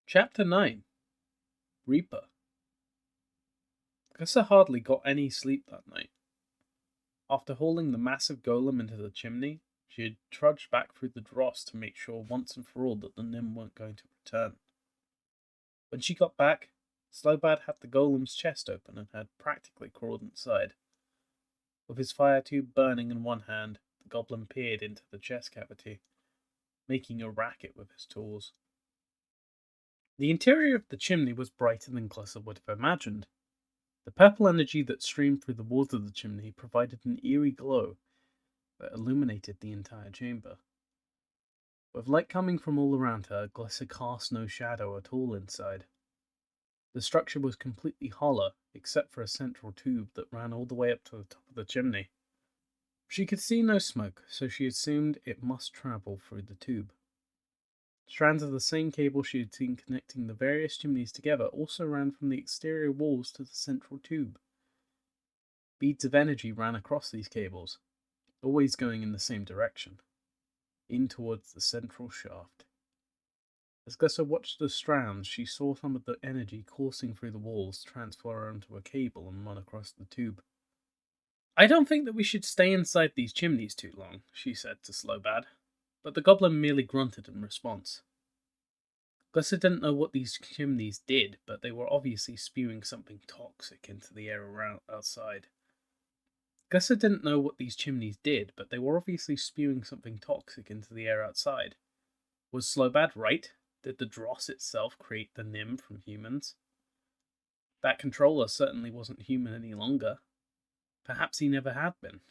Chapter 9 Reaper. Glissa hardly got any sleep that night. After hauling the massive golem into the chimney, she had trudged back through the dross to make sure once and for all that the Nim weren't going to return. When she got back, Slobad had the golem's chest open and had practically crawled inside. With his fire tube burning in one hand, the goblin peered into the chest cavity, making a racket with his tools. The interior of the chimney was brighter than Glissa would have imagined. The purple energy that streamed through the walls of the chimney provided an eerie glow that illuminated the entire chamber. With light coming from all around her, Glissa cast no shadow at all inside. The structure was completely hollow, except for a central tube that ran all the way up to the top of the chimney. She could see no smoke, so she assumed it must travel through the tube. Strands of the same cable she had seen connecting the various chimneys together also ran from the exterior walls to the central tube. Beads of energy ran across these cables, always going in the same direction, in towards the central shaft. As Glissa watched the strands, she saw some of the energy coursing through the walls transfer onto a cable and run across the tube. "I don't think that we should stay inside these chimneys too long," she said to Slobad, but the goblin merely grunted in response. Glissa didn't know what these chimneys did, but they were obviously spewing something toxic into the air outside. Was Slobad right? Did the dross itself create the Nim from humans? That controller certainly wasn't human any longer. Perhaps he never had been.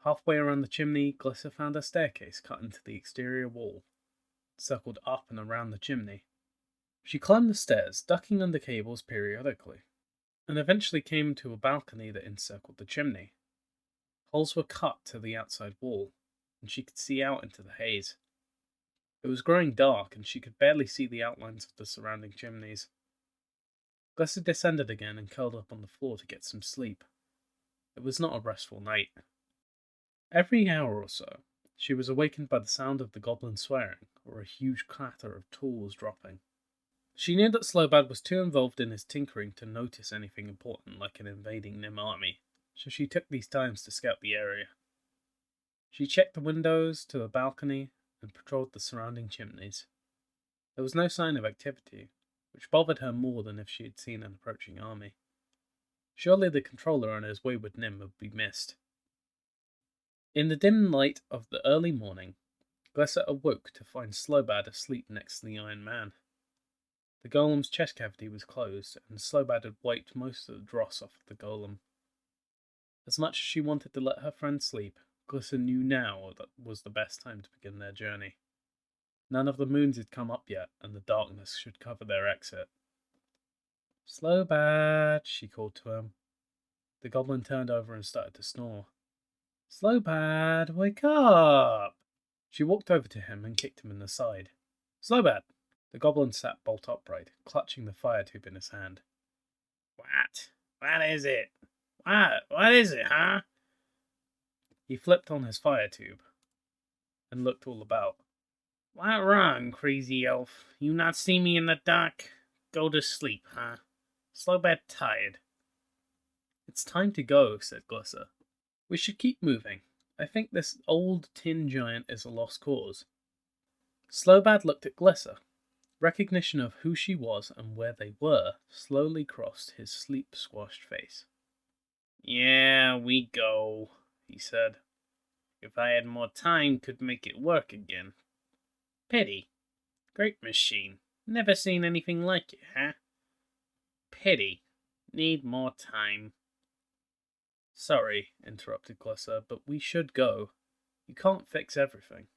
Halfway around the chimney, Glissa found a staircase cut into the exterior wall, circled up and around the chimney. She climbed the stairs, ducking under cables periodically, and eventually came to a balcony that encircled the chimney. Holes were cut to the outside wall, and she could see out into the haze. It was growing dark, and she could barely see the outlines of the surrounding chimneys. Glissa descended again and curled up on the floor to get some sleep. It was not a restful night. Every hour or so, she was awakened by the sound of the goblin swearing, or a huge clatter of tools dropping. She knew that Slobad was too involved in his tinkering to notice anything important like an invading Nim army, so she took these times to scout the area. She checked the windows to the balcony and patrolled the surrounding chimneys. There was no sign of activity, which bothered her more than if she had seen an approaching army. Surely the controller and his wayward Nim would be missed. In the dim light of the early morning, Glissa awoke to find Slobad asleep next to the Iron Man. The golem's chest cavity was closed, and Slobad had wiped most of the dross off the golem. As much as she wanted to let her friend sleep, Glissa knew now that was the best time to begin their journey. None of the moons had come up yet, and the darkness should cover their exit. "Slobad," she called to him. The goblin turned over and started to snore. "Slobad, wake up!" She walked over to him and kicked him in the side. "Slobad!" The goblin sat bolt upright, clutching the fire tube in his hand. "What? What is it? What is it, huh?" He flipped on his fire tube and looked all about. "What wrong, crazy elf? You not see me in the dark? Go to sleep, huh? Slobad tired." "It's time to go," said Glissa. "We should keep moving. I think this old tin giant is a lost cause." Slobad looked at Glissa. Recognition of who she was and where they were slowly crossed his sleep-squashed face. "Yeah, we go," he said. "If I had more time, could make it work again. Pity. Great machine. Never seen anything like it, huh? Pity. Need more time." "Sorry," interrupted Glissa, "but we should go. You can't fix everything."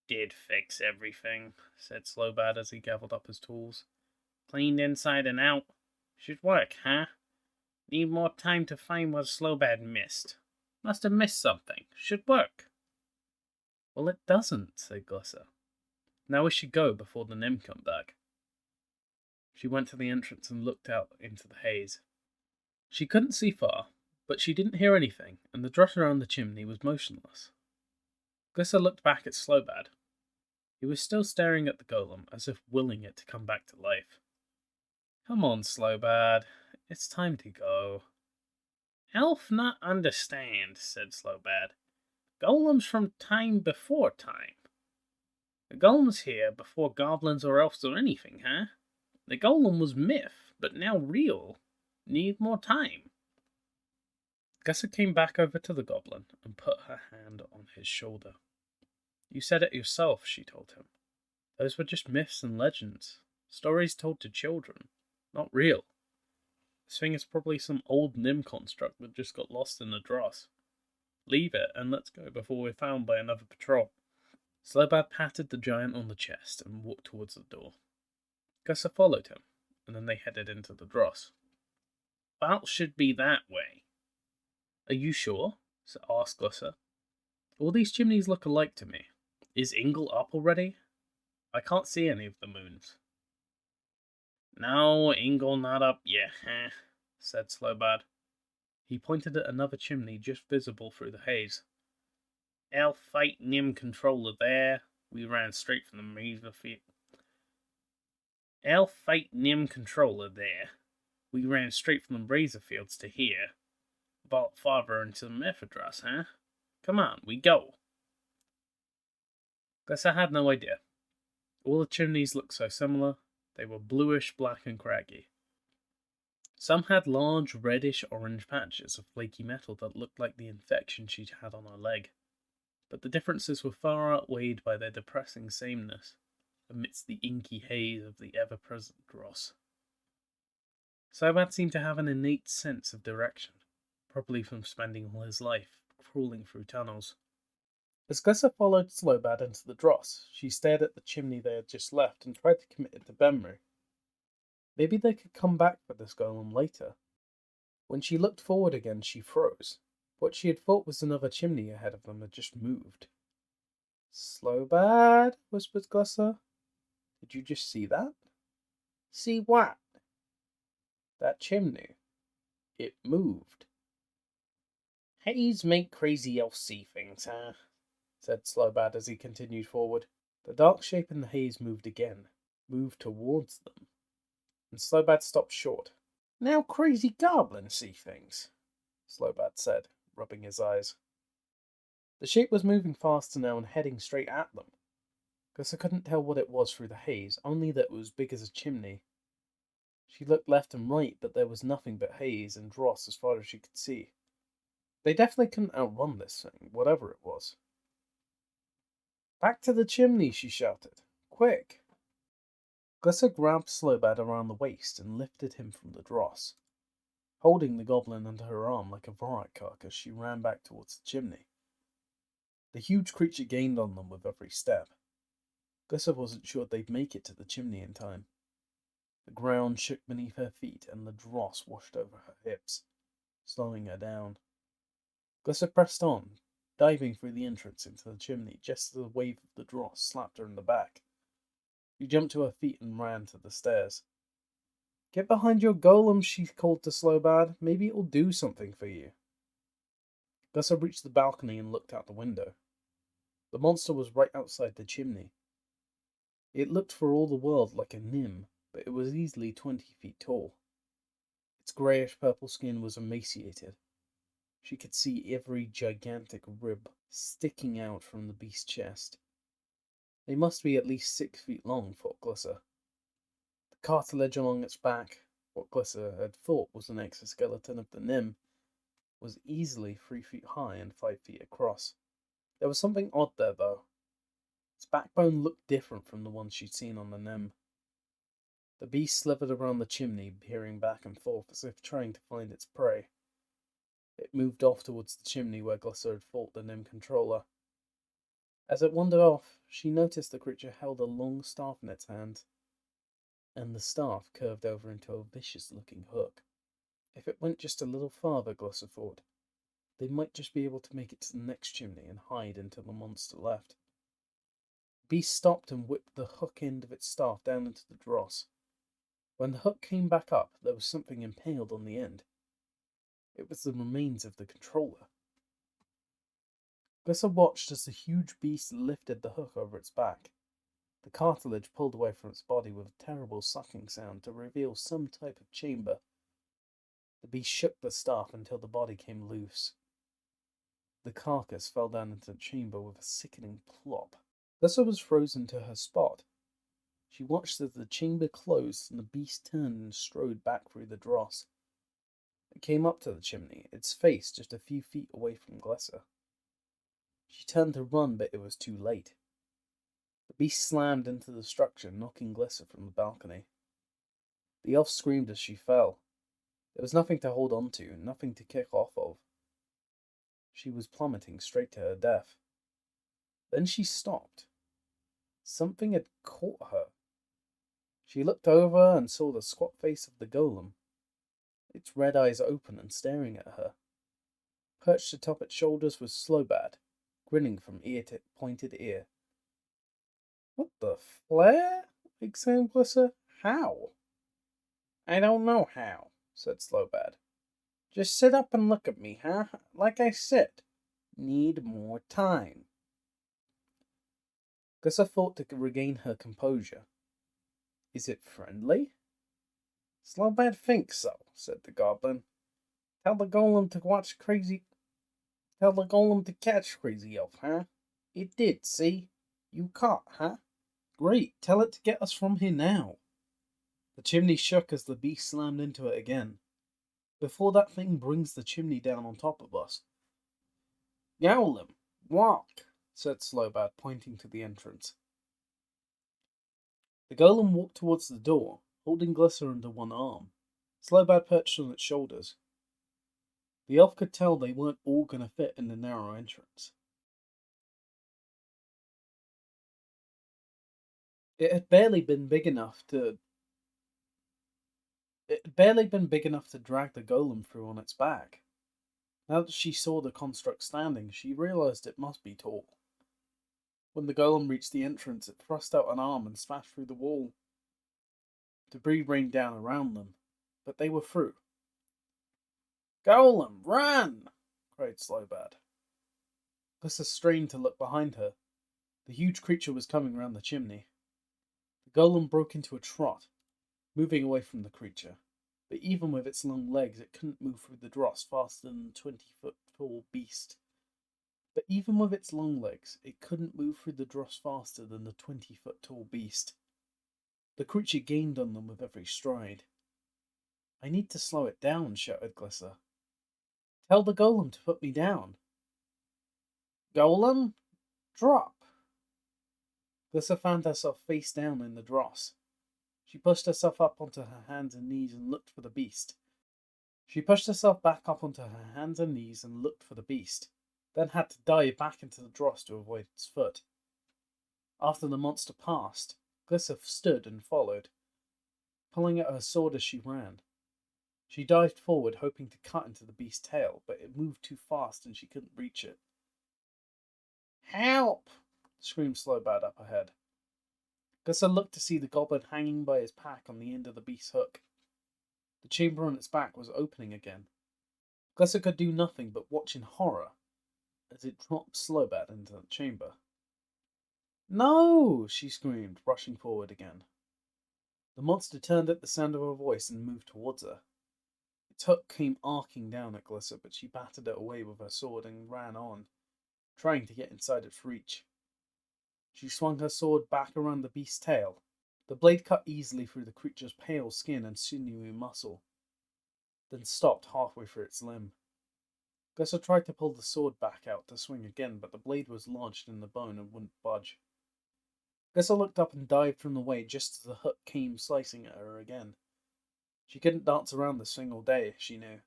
"Did fix everything," said Slobad as he gathered up his tools. "Cleaned inside and out. Should work, huh? Need more time to find what Slobad missed. Must have missed something. Should work." "Well, it doesn't," said Glissa. "Now we should go before the Nim come back." She went to the entrance and looked out into the haze. She couldn't see far, but she didn't hear anything, and the dross around the chimney was motionless. Glissa looked back at Slobad. He was still staring at the golem, as if willing it to come back to life. Come on, Slobad. It's time to go. Elf not understand, said Slobad. Golem's from time before time. The golem's here before goblins or elves or anything, huh? The golem was myth, but now real. Need more time. Gessa came back over to the goblin and put her hand on his shoulder. You said it yourself, she told him. Those were just myths and legends. Stories told to children. Not real. This thing is probably some old Nim construct that just got lost in the dross. Leave it and let's go before we're found by another patrol. Slobad patted the giant on the chest and walked towards the door. Gessa followed him, and then they headed into the dross. That should be that way. Are you sure? Asked Gessa. All these chimneys look alike to me. Is Ingle up already? I can't see any of the moons. No, Ingle not up yet, said Slobad. He pointed at another chimney just visible through the haze. Elf fight Nim controller there. We ran straight from the razor field. Elf fight Nim controller there. We ran straight from the razor fields to here. Vault farther into the myth address, huh? Come on, we go. Guess I had no idea. All the chimneys looked so similar. They were bluish, black, and craggy. Some had large reddish-orange patches of flaky metal that looked like the infection she'd had on her leg. But the differences were far outweighed by their depressing sameness amidst the inky haze of the ever-present dross. Slobad seemed to have an innate sense of direction, probably from spending all his life crawling through tunnels. As Gessa followed Slobad into the dross, she stared at the chimney they had just left and tried to commit it to memory. Maybe they could come back for this golem later. When she looked forward again, she froze. What she had thought was another chimney ahead of them had just moved. Slobad, whispered Gessa. Did you just see that? See what? That chimney. It moved. Haze make crazy elf see things, huh? Said Slobad as he continued forward. The dark shape in the haze moved again, moved towards them. And Slobad stopped short. Now crazy goblins see things, Slobad said, rubbing his eyes. The shape was moving faster now and heading straight at them. Gessa couldn't tell what it was through the haze, only that it was big as a chimney. She looked left and right, but there was nothing but haze and dross as far as she could see. They definitely couldn't outrun this thing, whatever it was. Back to the chimney, she shouted. Quick! Gessa grabbed Slobad around the waist and lifted him from the dross. Holding the goblin under her arm like a Vorak carcass, she ran back towards the chimney. The huge creature gained on them with every step. Gessa wasn't sure they'd make it to the chimney in time. The ground shook beneath her feet and the dross washed over her hips, slowing her down. Gessa pressed on, diving through the entrance into the chimney just as a wave of the dross slapped her in the back. She jumped to her feet and ran to the stairs. Get behind your golem, she called to Slobad. Maybe it'll do something for you. Gessa reached the balcony and looked out the window. The monster was right outside the chimney. It looked for all the world like a Nim, but it was easily 20 feet tall. Its greyish-purple skin was emaciated. She could see every gigantic rib sticking out from the beast's chest. They must be at least 6 feet long, thought Gessa. The cartilage along its back, what Gessa had thought was an exoskeleton of the Nim, was easily 3 feet high and 5 feet across. There was something odd there, though. Its backbone looked different from the ones she'd seen on the Nim. The beast slithered around the chimney, peering back and forth as if trying to find its prey. It moved off towards the chimney where Gessa had fought the Nim controller. As it wandered off, she noticed the creature held a long staff in its hand, and the staff curved over into a vicious-looking hook. If it went just a little farther, Gessa thought, they might just be able to make it to the next chimney and hide until the monster left. The beast stopped and whipped the hook end of its staff down into the dross. When the hook came back up, there was something impaled on the end. It was the remains of the controller. Gessa watched as the huge beast lifted the hook over its back. The cartilage pulled away from its body with a terrible sucking sound to reveal some type of chamber. The beast shook the staff until the body came loose. The carcass fell down into the chamber with a sickening plop. Glissa was frozen to her spot. She watched as the chamber closed and the beast turned and strode back through the dross. It came up to the chimney, its face just a few feet away from Glissa. She turned to run, but it was too late. The beast slammed into the structure, knocking Glissa from the balcony. The elf screamed as she fell. There was nothing to hold on to, nothing to kick off of. She was plummeting straight to her death. Then she stopped. Something had caught her. She looked over and saw the squat face of the golem, its red eyes open and staring at her. Perched atop its shoulders was Slobad, grinning from ear to pointed ear. "What the flare?" exclaimed Glissa. "How?" "I don't know how," said Slobad. "Just sit up and look at me, huh? Like I said, need more time." Glissa fought to regain her composure. "Is it friendly?" "Slobad thinks so," said the goblin. Tell the golem to catch Crazy Elf, huh? It did, see? You caught, huh? Great, tell it to get us from here now." The chimney shook as the beast slammed into it again. "Before that thing brings the chimney down on top of us." "Golem, walk," said Slobad, pointing to the entrance. The golem walked towards the door, holding Glissa under one arm. Slobad perched on its shoulders. The elf could tell they weren't all going to fit in the narrow entrance. It had barely been big enough to drag the golem through on its back. Now that she saw the construct standing, she realized it must be tall. When the golem reached the entrance, it thrust out an arm and smashed through the wall. Debris rained down around them, but they were through. "Golem, run!" cried Slobad. Glissa strained to look behind her. The huge creature was coming round the chimney. The golem broke into a trot, moving away from the creature. But even with its long legs, it couldn't move through the dross faster than the 20-foot tall beast. The creature gained on them with every stride. "I need to slow it down," shouted Glissa. "Tell the golem to put me down." "Golem, drop." Glissa found herself face down in the dross. She pushed herself up onto her hands and knees and looked for the beast. Then had to dive back into the dross to avoid its foot. After the monster passed, Glissa stood and followed, pulling at her sword as she ran. She dived forward, hoping to cut into the beast's tail, but it moved too fast and she couldn't reach it. "Help!" screamed Slobad up ahead. Glissa looked to see the goblin hanging by his pack on the end of the beast's hook. The chamber on its back was opening again. Glissa could do nothing but watch in horror as it dropped Slobad into the chamber. "No!" she screamed, rushing forward again. The monster turned at the sound of her voice and moved towards her. Its hook came arcing down at Glissa, but she battered it away with her sword and ran on, trying to get inside its reach. She swung her sword back around the beast's tail. The blade cut easily through the creature's pale skin and sinewy muscle, then stopped halfway through its limb. Glissa tried to pull the sword back out to swing again, but the blade was lodged in the bone and wouldn't budge. Glissa looked up and dived from the way just as the hook came slicing at her again. She couldn't dance around this thing all day, she knew.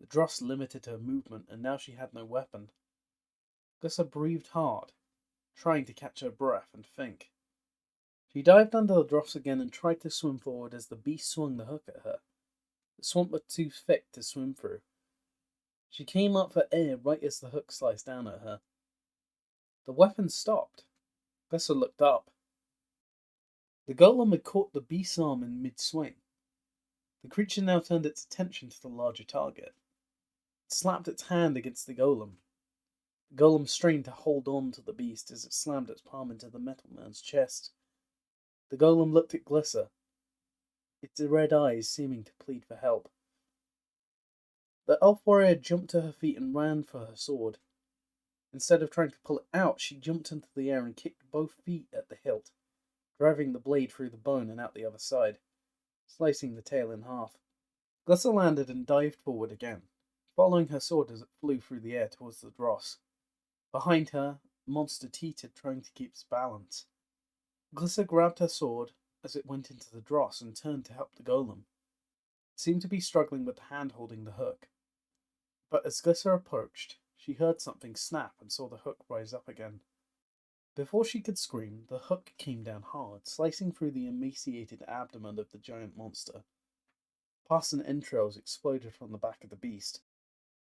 The dross limited her movement, and now she had no weapon. Glissa breathed hard, trying to catch her breath and think. She dived under the dross again and tried to swim forward as the beast swung the hook at her. The swamp was too thick to swim through. She came up for air right as the hook sliced down at her. The weapon stopped. Glissa looked up. The golem had caught the beast's arm in mid-swing. The creature now turned its attention to the larger target. It slapped its hand against the golem. The golem strained to hold on to the beast as it slammed its palm into the metal man's chest. The golem looked at Glyssa, its red eyes seeming to plead for help. The elf warrior jumped to her feet and ran for her sword. Instead of trying to pull it out, she jumped into the air and kicked both feet at the hilt, driving the blade through the bone and out the other side, slicing the tail in half. Glyssa landed and dived forward again, following her sword as it flew through the air towards the dross. Behind her, the monster teetered, trying to keep its balance. Glyssa grabbed her sword as it went into the dross and turned to help the golem. It seemed to be struggling with the hand holding the hook. But as Glyssa approached, she heard something snap and saw the hook rise up again. Before she could scream, the hook came down hard, slicing through the emaciated abdomen of the giant monster. Pus and entrails exploded from the back of the beast,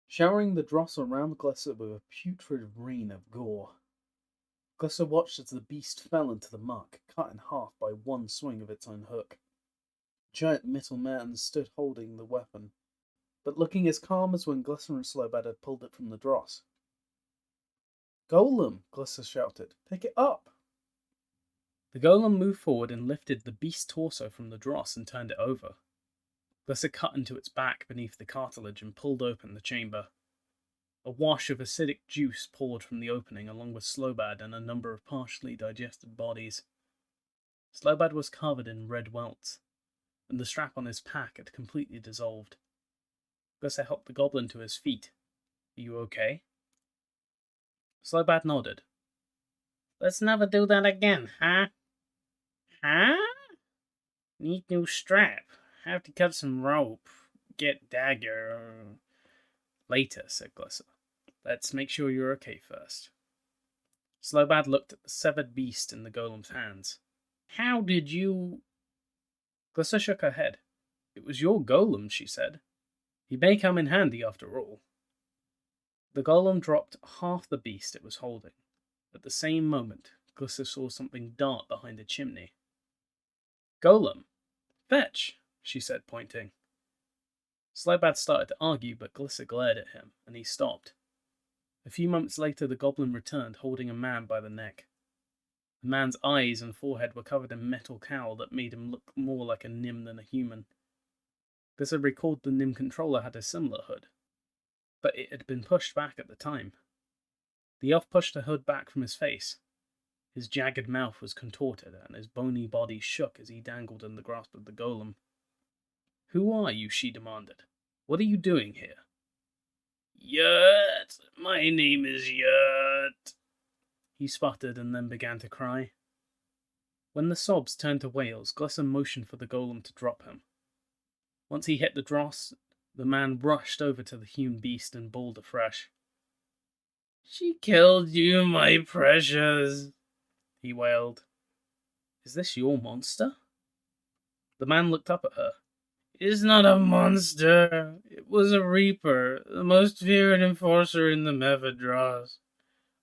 showering the dross around Glyssa with a putrid rain of gore. Glyssa watched as the beast fell into the muck, cut in half by one swing of its own hook. The giant metal man stood holding the weapon, but looking as calm as when Glyssa and Slobad had pulled it from the dross. "Golem!" Glyssa shouted. "Pick it up!" The golem moved forward and lifted the beast's torso from the dross and turned it over. Glyssa cut into its back beneath the cartilage and pulled open the chamber. A wash of acidic juice poured from the opening, along with Slobad and a number of partially digested bodies. Slobad was covered in red welts, and the strap on his pack had completely dissolved. Glyssa helped the goblin to his feet. "Are you okay?" Slobad nodded. "Let's never do that again, huh?" "Huh? Need new strap. Have to cut some rope. Get dagger." "Later," said Glyssa. "Let's make sure you're okay first." Slobad looked at the severed beast in the golem's hands. "How did you—" Glyssa shook her head. "It was your golem," she said. "He may come in handy after all." The golem dropped half the beast it was holding. At the same moment, Glyssa saw something dart behind a chimney. "Golem! Fetch!" she said, pointing. Slobad started to argue, but Glyssa glared at him, and he stopped. A few moments later, the goblin returned, holding a man by the neck. The man's eyes and forehead were covered in metal cowl that made him look more like a nim than a human. Glyssa recalled the nim controller had a similar hood, but it had been pushed back at the time. The elf pushed the hood back from his face. His jagged mouth was contorted, and his bony body shook as he dangled in the grasp of the golem. "Who are you?" she demanded. "What are you doing here?" "Yerth! My name is Yerth!" he sputtered and then began to cry. When the sobs turned to wails, Glyssa motioned for the golem to drop him. Once he hit the dross, the man rushed over to the hewn beast and bawled afresh. "She killed you, my precious," he wailed. "Is this your monster?" The man looked up at her. "It's not a monster. It was a reaper, the most feared enforcer in the Mephidros.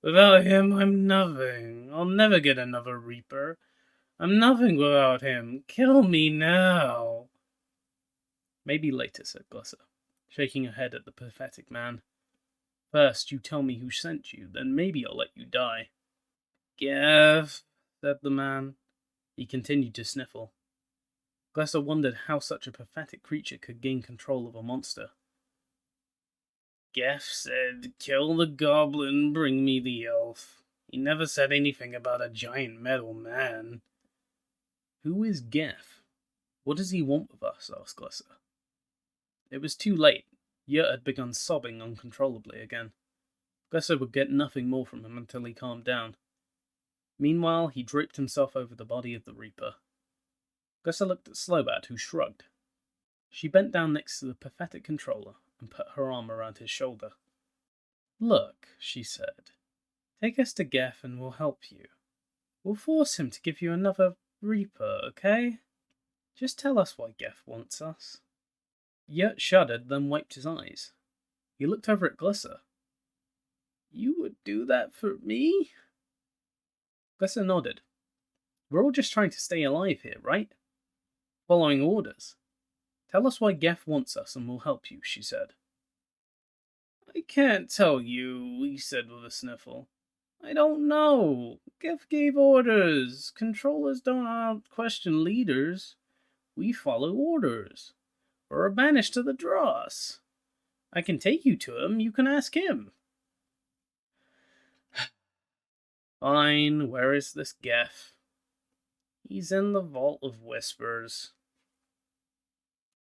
Without him, I'm nothing. I'll never get another reaper. I'm nothing without him. Kill me now." "Maybe later," said Glyssa, shaking her head at the pathetic man. "First, you tell me who sent you, then maybe I'll let you die." "Geth," said the man. He continued to sniffle. Glyssa wondered how such a pathetic creature could gain control of a monster. "Geth said, 'Kill the goblin, bring me the elf.' He never said anything about a giant metal man." "Who is Geth? What does he want with us?" asked Glyssa. It was too late. Yerth had begun sobbing uncontrollably again. Glyssa would get nothing more from him until he calmed down. Meanwhile, he draped himself over the body of the reaper. Glyssa looked at Slobad, who shrugged. She bent down next to the pathetic controller and put her arm around his shoulder. "Look," she said, "take us to Geth and we'll help you. We'll force him to give you another reaper, okay? Just tell us why Geth wants us." Yerth shuddered, then wiped his eyes. He looked over at Glyssa. "You would do that for me?" Glyssa nodded. "We're all just trying to stay alive here, right? Following orders. Tell us why Geth wants us and we'll help you," she said. "I can't tell you," he said with a sniffle. I don't know. Geth gave orders. Controllers don't question leaders. We follow orders. Or are banished to the dross. I can take you to him. You can ask him. Fine. Where is this Geth? He's in the Vault of Whispers.